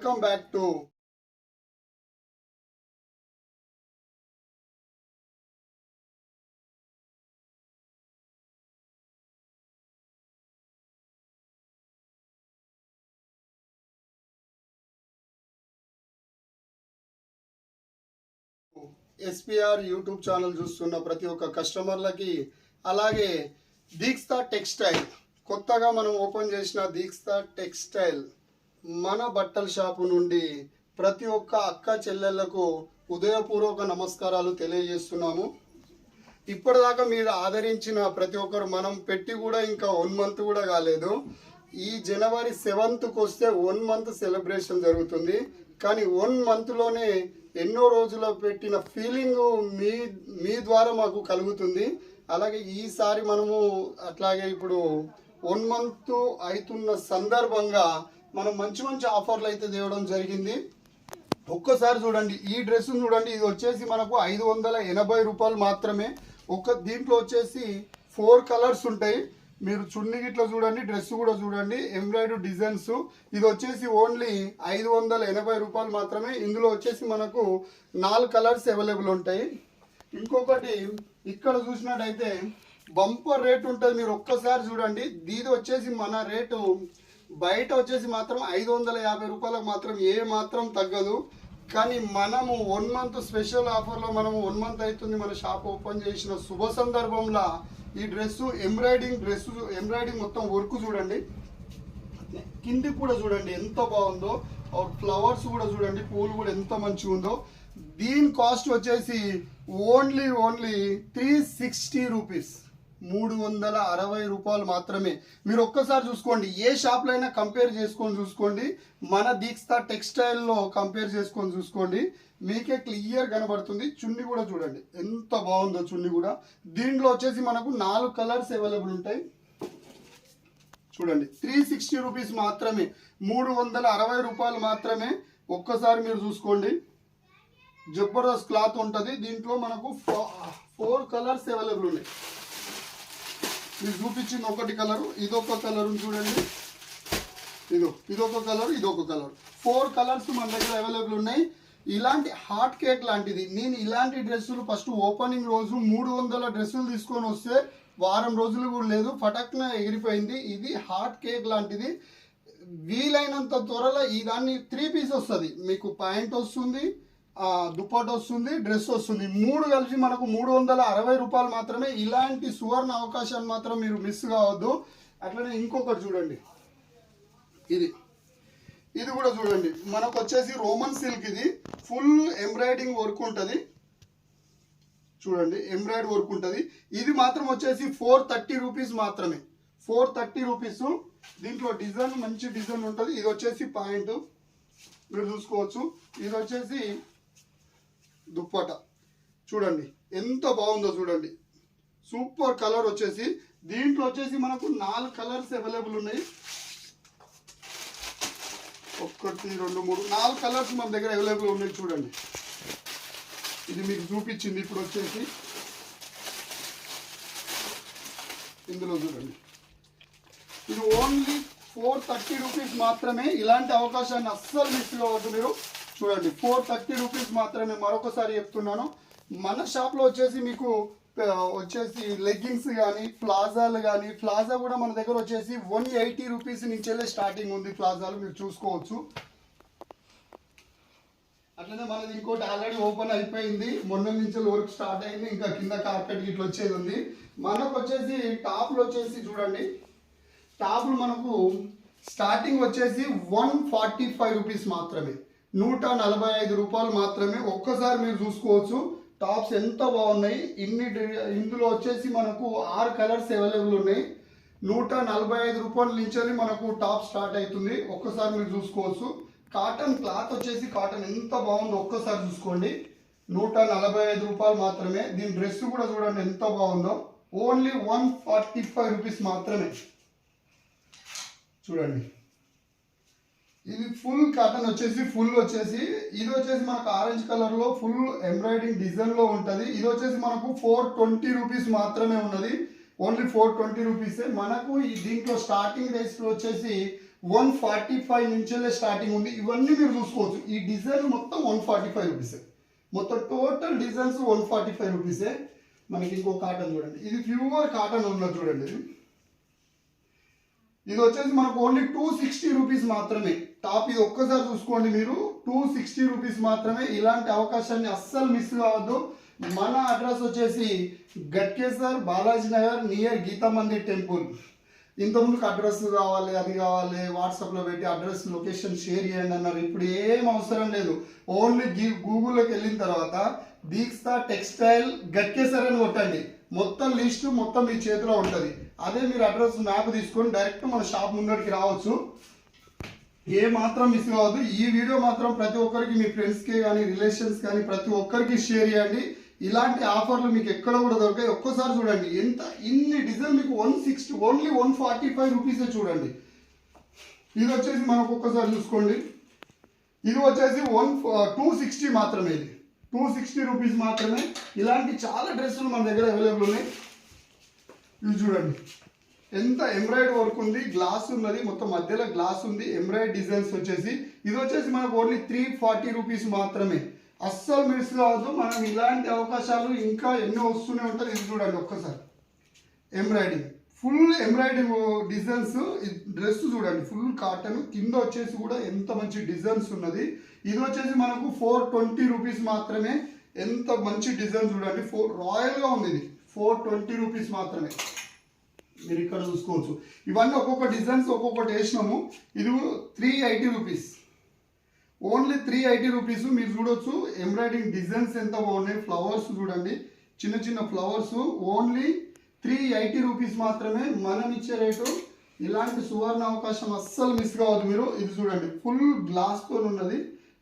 Welcome back to SPR YouTube channel చూస్తున్న ప్రతి ఒక్క కస్టమర్లకి, అలాగే దీక్ష టెక్స్టైల్ కొత్తగా మనం ఓపెన్ చేసిన దీక్ష టెక్స్టైల్ మన బట్టల షాపు నుండి ప్రతి ఒక్క అక్క చెల్లెళ్లకు ఉదయపూర్వక నమస్కారాలు తెలియజేస్తున్నాము. ఇప్పటిదాకా మీరు ఆదరించిన ప్రతి ఒక్కరు, మనం పెట్టి కూడా ఇంకా 1 మంత్ కూడా కాలేదు. ఈ జనవరి 7th వస్తే 1 మంత్ సెలబ్రేషన్ జరుగుతుంది. కానీ 1 మంత్లోనే ఎన్నో రోజులు పెట్టిన ఫీలింగ్ మీ ద్వారా మాకు కలుగుతుంది. అలాగే ఈసారి మనము అట్లాగే ఇప్పుడు 1 మంత్ అవుతున్న సందర్భంగా మనం మంచి మంచి ఆఫర్లు అయితే తేవడం జరిగింది. ఒక్కసారి చూడండి, ఈ డ్రెస్ చూడండి. ఇది వచ్చేసి మనకు 580 రూపాయలు మాత్రమే. దీంట్లో వచ్చేసి 4 కలర్స్ ఉంటాయి. మీరు చున్నీ గిట్లా చూడండి, డ్రెస్ కూడా చూడండి, ఎంబ్రాయిడరీ డిజైన్స్. ఇది వచ్చేసి ఓన్లీ 580 రూపాయలు మాత్రమే. ఇందులో వచ్చేసి మనకు 4 కలర్స్ అవైలబుల్ ఉంటాయి. ఇంకొకటి ఇక్కడ చూసినట్టయితే బంపర్ రేట్ ఉంటుంది. మీరు ఒక్కసారి చూడండి. ఇది వచ్చేసి మన రేటు బయట వచ్చేసి మాత్రం 550 రూపాయలకు మాత్రం ఏ మాత్రం తగ్గదు. కానీ మనము 1 మంత్ స్పెషల్ ఆఫర్లో మనము 1 మంత్ అవుతుంది మన షాప్ ఓపెన్ చేసిన శుభ సందర్భంలో ఈ ఎంబ్రాయిడింగ్ మొత్తం వర్క్ చూడండి. కింది కూడా చూడండి ఎంత బాగుందో. ఫ్లవర్స్ కూడా చూడండి, పూలు కూడా ఎంత మంచిగా ఉందో. దీని కాస్ట్ వచ్చేసి ఓన్లీ 360 రూపీస్, 360 రూపాయలు మాత్రమే. మీరు ఒక్కసారి చూసుకోండి, ఏ షాప్లో అయినా కంపేర్ చేసుకొని చూసుకోండి. మన దీక్ష టెక్స్టైల్లో కంపేర్ చేసుకొని చూసుకోండి, మీకే క్లియర్ కనబడుతుంది. చున్నీ కూడా చూడండి ఎంత బాగుందో. చున్నీ కూడా దీంట్లో వచ్చేసి మనకు 4 కలర్స్ అవైలబుల్ ఉంటాయి. చూడండి, 360 రూపీస్ మాత్రమే, 360 రూపాయలు మాత్రమే. ఒక్కసారి మీరు చూసుకోండి, జబర్దస్త్ క్లాత్ ఉంటుంది. దీంట్లో మనకు 4 కలర్స్ అవైలబుల్ ఉన్నాయి. మీరు చూపించింది ఒకటి కలరు, ఇదొక కలర్ చూడండి, ఇదొక కలర్, ఇదొక కలర్. 4 కలర్స్ మన దగ్గర అవైలబుల్ ఉన్నాయి. ఇలాంటి హాట్ కేక్ లాంటిది. నేను ఇలాంటి డ్రెస్సులు ఫస్ట్ ఓపెనింగ్ రోజు 300 డ్రెస్సులు తీసుకొని వస్తే వారం రోజులు కూడా లేదు, ఫటక్న ఎగిరిపోయింది. ఇది హాట్ కేక్ లాంటిది. వీలైనంత త్వరలో ఈ దాన్ని 3 పీస్ వస్తుంది. మీకు ప్యాంట్ వస్తుంది, దుప్పట వస్తుంది, డ్రెస్ వస్తుంది. 3 కలిసి మనకు 360 రూపాయలు మాత్రమే. ఇలాంటి సువర్ణ అవకాశాన్ని మాత్రం మీరు మిస్ కావద్దు. అట్లనే ఇంకొకటి చూడండి, ఇది కూడా చూడండి. మనకు వచ్చేసి రోమన్ సిల్క్. ఇది ఫుల్ ఎంబ్రాయిడింగ్ వర్క్ ఉంటుంది. చూడండి, ఎంబ్రాయిడరీ వర్క్ ఉంటుంది. ఇది మాత్రం వచ్చేసి 430 రూపీస్ మాత్రమే, 430 రూపీస్. దీంట్లో డిజైన్ మంచి డిజైన్ ఉంటుంది. ఇది వచ్చేసి పాయింట్ మీరు చూసుకోవచ్చు. ఇది వచ్చేసి దుప్పట చూడండి ఎంత బాగుందో. చూడండి, సూపర్ కలర్ వచ్చేసి. దీంట్లో వచ్చేసి మనకు 4 కలర్స్ అవైలబుల్ ఉన్నాయి. 1 2 3 4 కలర్స్ మన దగ్గర అవైలబుల్ ఉన్నాయి. చూడండి, ఇది మీకు చూపించింది. ఇప్పుడు వచ్చేసి ఇందులో చూడండి, ఇది ఓన్లీ 430 రూపీస్ మాత్రమే. ఇలాంటి అవకాశాన్ని అస్సలు మిస్ కావద్దు మీరు. చూడండి, 430 రూపీస్ మాత్రమే. మరొకసారి చెప్తున్నాను, మన షాప్లో వచ్చేసి మీకు వచ్చేసి లెగ్గింగ్స్ కానీ ప్లాజాలు కానీ, ప్లాజా కూడా మన దగ్గర వచ్చేసి 180 రూపీస్ నుంచెల్లే స్టార్టింగ్ ఉంది. ప్లాజాలు మీరు చూసుకోవచ్చు. అట్లనే మనది ఇంకోటి ఆల్రెడీ ఓపెన్ అయిపోయింది. మొన్న నుంచి వర్క్ స్టార్ట్ అయింది. ఇంకా కింద కార్పెట్ ఇట్లా వచ్చేది ఉంది. మనకు వచ్చేసి టాప్లు వచ్చేసి చూడండి, టాప్లు మనకు స్టార్టింగ్ వచ్చేసి 145 రూపీస్ మాత్రమే, 145 రూపాయలు మాత్రమే. ఒక్కసారి మీరు చూసుకోవచ్చు టాప్స్ ఎంత బాగున్నాయి. ఇందులో వచ్చేసి మనకు 6 కలర్స్ అవైలబుల్ ఉన్నాయి. 145 రూపాయల నుంచి మనకు టాప్ స్టార్ట్ అవుతుంది. ఒక్కసారి మీరు చూసుకోవచ్చు. కాటన్ క్లాత్ వచ్చేసి కాటన్ ఎంత బాగుందో ఒక్కసారి చూసుకోండి. 145 రూపాయలు మాత్రమే. దీని డ్రెస్ కూడా చూడండి ఎంత బాగుందో. ఓన్లీ 145 రూపీస్ మాత్రమే. చూడండి, ఇది ఫుల్ కాటన్ వచ్చేసి ఇది వచ్చేసి మనకు ఆరెంజ్ కలర్ లో ఫుల్ ఎంబ్రాయిడింగ్ డిజైన్ లో ఉంటది. ఇది వచ్చేసి మనకు 420 రూపీస్ మాత్రమే ఉన్నది. ఓన్లీ 420 రూపీసే. మనకు దీంట్లో స్టార్టింగ్ రేట్స్ వచ్చేసి 145 నుంచెల్లే స్టార్టింగ్ ఉంది. ఇవన్నీ మీరు చూసుకోవచ్చు. ఈ డిజైన్ మొత్తం 145 రూపీసే. మొత్తం టోటల్ డిజైన్స్ 145 రూపీసే. మనకి ఇంకో కాటన్ చూడండి, ఇది ప్యూర్ కాటన్ ఉన్నది చూడండి. ఇది వచ్చేసి మనకు ఓన్లీ 260 రూపీస్ మాత్రమే. టాప్ ఇది ఒక్కసారి చూసుకోండి మీరు, 260 రూపీస్ మాత్రమే. ఇలాంటి అవకాశాన్ని అస్సలు మిస్ కావద్దు. మన అడ్రస్ వచ్చేసి గట్కేసర్, బాలాజీ నగర్, నియర్ గీతా మందిర్ టెంపుల్. ఇంతకుముందుకు అడ్రస్ కావాలి, అది కావాలి, వాట్సాప్లో పెట్టి అడ్రస్ లొకేషన్ షేర్ చేయండి అన్నారు. ఇప్పుడు ఏం అవసరం లేదు. ఓన్లీ గూగుల్లోకి వెళ్ళిన తర్వాత దీక్షా టెక్స్టైల్ గట్కేసర్ అని కొట్టండి, మొత్తం లిస్టు మొత్తం మీ చేతిలో ఉంటుంది. అదే మీరు అడ్రస్ మ్యాప్ తీసుకొని డైరెక్ట్ మన షాప్ ముందరికి రావచ్చు. ఏ మాత్రం మిస్ కావద్దు. ఈ వీడియో మాత్రం ప్రతి ఒక్కరికి, మీ ఫ్రెండ్స్కి కానీ రిలేషన్స్ కానీ ప్రతి ఒక్కరికి షేర్ చేయండి. ఇలాంటి ఆఫర్లు మీకు ఎక్కడ కూడా దొరకాయి. ఒక్కసారి చూడండి, ఎంత ఇన్ని డిజైన్ మీకు 160 ఓన్లీ 145 రూపీసే చూడండి. ఇది వచ్చేసి మనకు ఒక్కసారి చూసుకోండి, ఇది వచ్చేసి 260 మాత్రమే. ఇది 260 రూపీస్ మాత్రమే. ఇలాంటి చాలా డ్రెస్సులు మన దగ్గర అవైలబుల్ ఉన్నాయి. ఇది చూడండి, ఎంత ఎంబ్రాయిడరీ వర్క్ ఉంది, గ్లాస్ ఉన్నది, మొత్తం మధ్యలో గ్లాస్ ఉంది, ఎంబ్రాయిడరీ డిజైన్స్ వచ్చేసి. ఇది వచ్చేసి మనకు ఓన్లీ 340 రూపీస్ మాత్రమే. అస్సలు మిస్ కావద్దు. మనం ఇలాంటి అవకాశాలు ఇంకా ఎన్నో వస్తూనే ఉంటుంది. ఇది చూడండి ఒక్కసారి, embroidering, full embroidering designs. Dress చూడండి, ఫుల్ కాటన్, కింద వచ్చేసి కూడా ఎంత మంచి డిజైన్స్ ఉన్నది. ఇది వచ్చేసి మనకు 420 రూపీస్ మాత్రమే. ఎంత మంచి డిజైన్ చూడండి, రాయల్గా ఉంది. ఇది 420 రూపీస్ మాత్రమే. మీరు ఇక్కడ చూసుకోవచ్చు. ఇవన్నీ ఒక్కొక్క డిజైన్స్ ఒక్కొక్కటి వేసినాము. ఇది 380 రూపీస్, ఓన్లీ 380 రూపీస్. మీరు చూడొచ్చు ఎంబ్రాయిడింగ్ డిజైన్స్ ఎంత బాగున్నాయి. ఫ్లవర్స్ చూడండి, చిన్న చిన్న ఫ్లవర్స్. ఓన్లీ 380 రూపీస్ మాత్రమే మనం ఇచ్చే రేటు. ఇలాంటి సువర్ణ అవకాశం అస్సలు మిస్ కావద్దు మీరు. ఇది చూడండి, ఫుల్ గ్లాస్తో ఉన్నది,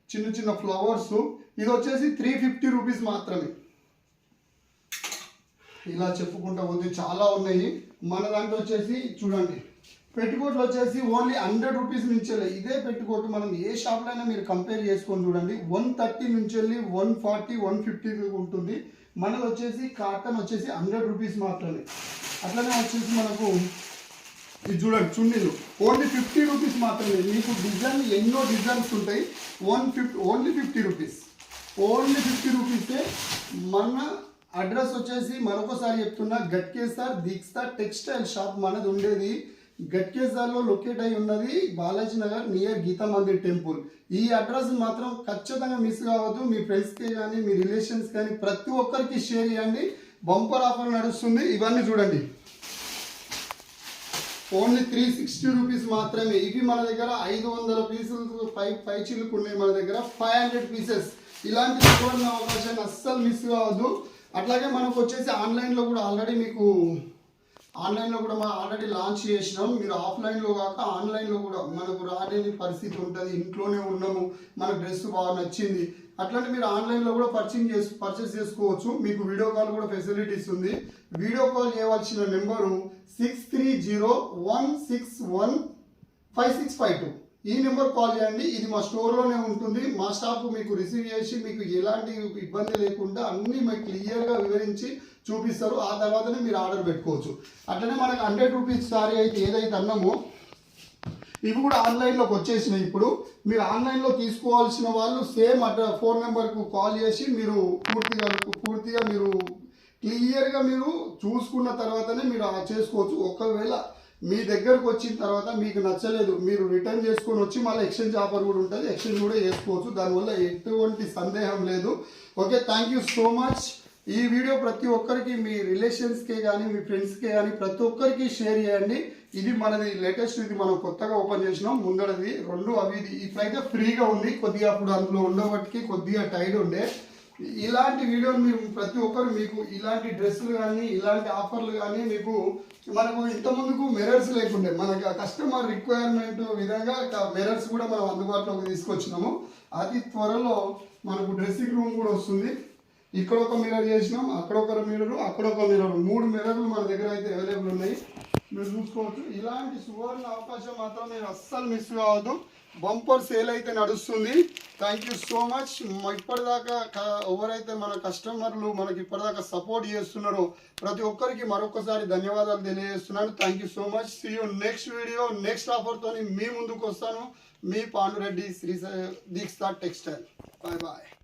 చిన్న చిన్న ఫ్లవర్స్. ఇది వచ్చేసి 350 రూపీస్ మాత్రమే. ఇలా చెప్పుకుంటా పోతే చాలా ఉన్నాయి. మన దాంట్లో వచ్చేసి చూడండి, పెట్టుకోట్లు వచ్చేసి ఓన్లీ 100 రూపీస్ నుంచి. ఇదే పెట్టుకోటు మనం ఏ షాప్లో అయినా మీరు కంపేర్ చేసుకొని చూడండి, 130 నుంచి వెళ్ళి 140, 150 ఉంటుంది. మనది వచ్చేసి కాటన్ వచ్చేసి 100 రూపీస్ మాత్రమే. అట్లనే వచ్చేసి మనకు ఇది చూడండి, చున్నీలు ఓన్లీ 50 రూపీస్ మాత్రమే. మీకు డిజైన్ ఎన్నో డిజైన్స్ ఉంటాయి. ఓన్లీ 50 రూపీస్, ఓన్లీ 50 రూపీసే. మన అడ్రస్ వచ్చేసి మరొకసారి చెప్తున్నా, గట్కేసర్ దీక్షా టెక్స్టైల్ షాప్ మనది ఉండేది గట్కేసర్లో లొకేట్ అయి ఉన్నది, బాలాజీ నగర్ నియర్ గీతా మందిర్ టెంపుల్. ఈ అడ్రస్ మాత్రం ఖచ్చితంగా మిస్ కావద్దు. మీ ఫ్రెండ్స్కి కానీ మీ రిలేషన్స్ కానీ ప్రతి ఒక్కరికి షేర్ చేయండి. బంపర్ ఆఫర్ నడుస్తుంది. ఇవన్నీ చూడండి, ఓన్లీ 360 రూపీస్ మాత్రమే. ఇవి మన దగ్గర 500 పీసులు పై చిల్లుకు ఉన్నాయి. మన దగ్గర 500 పీసెస్. ఇలాంటి సువర్ణ అవకాశాన్ని అస్సలు మిస్ కావద్దు. అట్లాగే మనకు వచ్చేసి ఆన్లైన్లో కూడా ఆల్రెడీ లాంచ్ చేసినాం. మీరు ఆఫ్లైన్లో కాక ఆన్లైన్లో కూడా మనకు రాలేని పరిస్థితి ఉంటుంది. ఇంట్లోనే ఉన్నాము, మన డ్రెస్ బాగా నచ్చింది, అట్లాంటి మీరు ఆన్లైన్లో కూడా పర్చేస్ చేసుకోవచ్చు. మీకు వీడియో కాల్ కూడా ఫెసిలిటీస్ ఉంది. వీడియో కాల్ చేయవలసిన నెంబరు 6301615652. ఈ నెంబర్ కాల్ చేయండి. ఇది మా స్టోర్లోనే ఉంటుంది. మా స్టాఫ్ మీకు రిసీవ్ చేసి మీకు ఎలాంటి ఇబ్బంది లేకుండా అన్నీ మీకు క్లియర్గా వివరించి చూపిస్తారు. ఆ తర్వాతనే మీరు ఆర్డర్ పెట్టుకోవచ్చు. అట్లనే మనకు 100 రూపీస్ సారీ అయితే ఏదైతే అన్నామో ఇవి కూడా ఆన్లైన్లోకి వచ్చేసినాయి. ఇప్పుడు మీరు ఆన్లైన్లో తీసుకోవాల్సిన వాళ్ళు సేమ్ ఫోన్ నెంబర్కు కాల్ చేసి మీరు పూర్తిగా మీరు క్లియర్గా మీరు చూసుకున్న తర్వాతనే మీరు చేసుకోవచ్చు. ఒకవేళ మీ దగ్గరకు వచ్చిన తర్వాత మీకు నచ్చలేదు, మీరు రిటర్న్ చేసుకొని వచ్చి మళ్ళీ ఎక్స్చేంజ్ ఆఫర్ కూడా ఉంటుంది, ఎక్స్చేంజ్ కూడా చేసుకోవచ్చు. దానివల్ల ఎటువంటి సందేహం లేదు. Okay, thank you so much. ఈ వీడియో ప్రతి ఒక్కరికి, మీ రిలేషన్స్కే కానీ మీ ఫ్రెండ్స్కే కానీ ప్రతి ఒక్కరికి షేర్ చేయండి. ఇది మనది లేటెస్ట్, ఇది మనం కొత్తగా ఓపెన్ చేసినాం. ముందరది 2 అవి ఇప్పుడైతే ఫ్రీగా ఉంది. కొద్దిగా అప్పుడు అందులో ఉండబట్టి కొద్దిగా టైడ్ ఉండే. ఇలాంటి వీడియోలు మీరు ప్రతి ఒక్కరు, మీకు ఇలాంటి డ్రెస్సులు కానీ ఇలాంటి ఆఫర్లు కానీ మీకు మనకు ఇంతకుముందుకు మిర్రర్స్ లేకుండే, మనకు కస్టమర్ రిక్వైర్మెంట్ విధంగా మిర్రర్స్ కూడా మనం అందుబాటులోకి తీసుకొచ్చినాము. అతి త్వరలో మనకు డ్రెస్సింగ్ రూమ్ కూడా వస్తుంది. ఇక్కడ ఒక మిర్రర్ చేసినాం, అక్కడ ఒక మిర్రర్, అక్కడ ఒక మిర్రర్, 3 మిర్రర్లు మన దగ్గర అయితే అవైలబుల్ ఉన్నాయి. మీరు చూసుకోవచ్చు. ఇలాంటి సువర్ణ అవకాశం మాత్రం మీరు అస్సలు మిస్ కావద్దు. బంపర్ సేల్ అయితే నడుస్తుంది. Thank you so much. ఇప్పటిదాకా ఎవరైతే మన కస్టమర్లు మనకి ఇప్పటిదాకా సపోర్ట్ చేస్తున్నారో ప్రతి ఒక్కరికి మరొకసారి ధన్యవాదాలు తెలియజేస్తున్నాను. Thank you so much. See you next video, next ఆఫర్తో మీ ముందుకు వస్తాను. మీ Pandureddy Deeksha textile. Bye bye.